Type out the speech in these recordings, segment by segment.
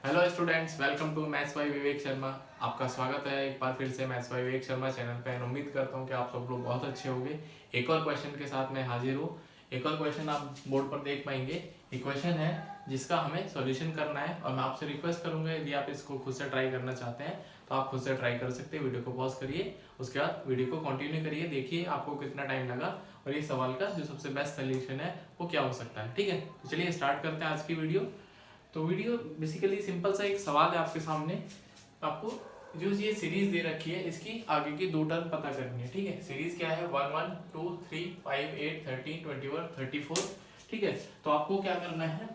Hello students, welcome to maths by Vivek Sharma. आपका स्वागत है एक बार फिर से maths by Vivek Sharma channel पे। उम्मीद करता हूँ कि आप सब लोग बहुत अच्छे होंगे। एक और क्वेश्चन के साथ मैं हाजिर हूँ। एक और क्वेश्चन आप बोर्ड पर देख पाएंगे। एक क्वेश्चन है जिसका हमें सॉल्यूशन करना है और मैं आपसे रिक्वेस्ट करूंगा यदि आप इसको खुद से ट्राई करना चाहते हैं तो आप खुद से ट्राई कर सकते हैं। वीडियो को पॉज करिए, उसके बाद वीडियो को कंटिन्यू करिए, देखिए आपको कितना टाइम लगा और ये सवाल का जो सबसे बेस्ट सोल्यूशन है वो क्या हो सकता है। ठीक है, तो चलिए स्टार्ट करते हैं आज की वीडियो। तो वीडियो बेसिकली सिंपल सा एक सवाल है आपके सामने। आपको जो ये सीरीज दे रखी है इसकी आगे की दो टर्म पता करनी है। ठीक है, सीरीज क्या है 1 1 2 3 5 8 13 21 34। ठीक है, तो आपको क्या करना है,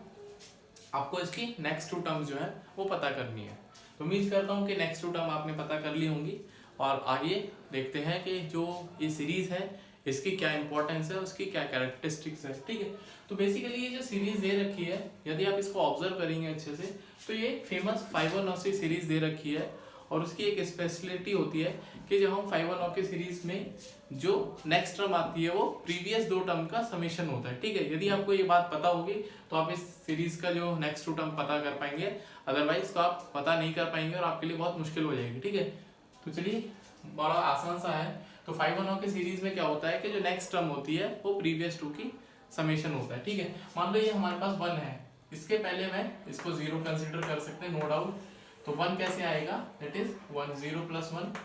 आपको इसकी नेक्स्ट टू टर्म जो है वो पता करनी है। तो उम्मीद करता हूँ कि नेक्स्ट टू टर्म आपने पता कर ली होंगी। और आइए देखते हैं कि जो ये सीरीज है इसकी क्या इंपॉर्टेंस है, उसकी क्या कैरेक्टरिस्टिक्स है। ठीक है, तो बेसिकली ये जो सीरीज दे रखी है यदि आप इसको ऑब्जर्व करेंगे अच्छे से तो ये फेमस फाइबोनाची सीरीज दे रखी है। और उसकी एक स्पेशलिटी होती है कि जब हम फाइबोनाची सीरीज में जो नेक्स्ट टर्म आती है वो प्रीवियस दो टर्म का समेशन होता है। ठीक है, यदि आपको ये बात पता होगी तो आप इस सीरीज का जो नेक्स्ट टू टर्म पता कर पाएंगे, अदरवाइज तो आप पता नहीं कर पाएंगे और आपके लिए बहुत मुश्किल हो जाएगी। ठीक है, तो चलिए बड़ा आसान सा है। तो 5 के सीरीज में क्या होता है कि जो नेक्स्ट टर्म होती है वो प्रीवियस टू की समेशन होता है। ठीक है, मान लो ये हमारे पास 1 है, इसके पहले मैं इसको 0 कंसिडर कर सकते हैं, नो डाउट। तो 1 कैसे आएगा, that is 1 0 plus 1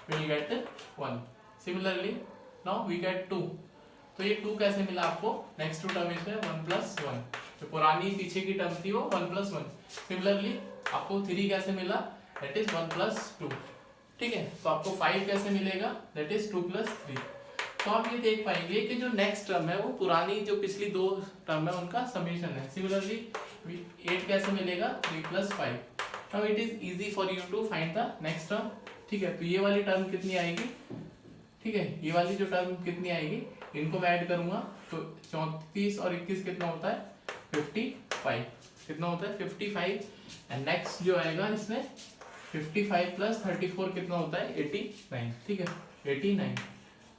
will get 1। Similarly now we get 2। तो ये 2 कैसे मिला आपको, नेक्स्ट टू टर्म इसमें 1 प्लस 1, जो पुरानी पीछे की टर्म थी वो 1 प्लस 1। सिमिलरली आपको 3 कैसे मिला, दैट इज 1 प्लस 2। ठीक है, तो आपको 5 कैसे मिलेगा, दैट इज 2 प्लस 3। तो आप ये देख पाएंगे कि जो नेक्स्ट टर्म है वो पुरानी जो पिछली दो टर्म है उनका समेशन है। सिमिलरली 8 कैसे मिलेगा, 3 plus 5। Now it is easy for you to find the next term. ठीक है, तो ये वाली टर्म कितनी आएगी, ठीक है, ये वाली जो टर्म कितनी आएगी, इनको मैं ऐड करूंगा तो 34 और 21 कितना होता है, 55। कितना होता है, 55। एंड नेक्स्ट जो आएगा इसमें 55 प्लस 34 कितना होता है, 89। ठीक है, 89।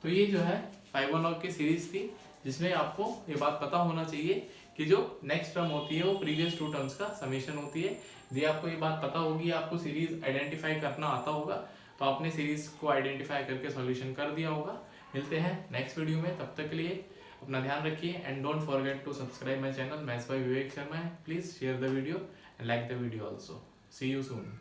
तो ये जो है 5 की सीरीज थी जिसमें आपको ये बात पता होना चाहिए कि जो नेक्स्ट टर्म होती है वो प्रीवियस टू टर्म्स का समेशन होती है। यदि आपको ये बात पता होगी, आपको सीरीज आइडेंटिफाई करना आता होगा तो आपने सीरीज को आइडेंटिफाई करके सॉल्यूशन कर दिया होगा। मिलते हैं नेक्स्ट वीडियो में, तब तक के लिए अपना ध्यान रखिए and don't forget to subscribe my channel maths by Vivek Sharma. Please share the video and like the video also. See you soon.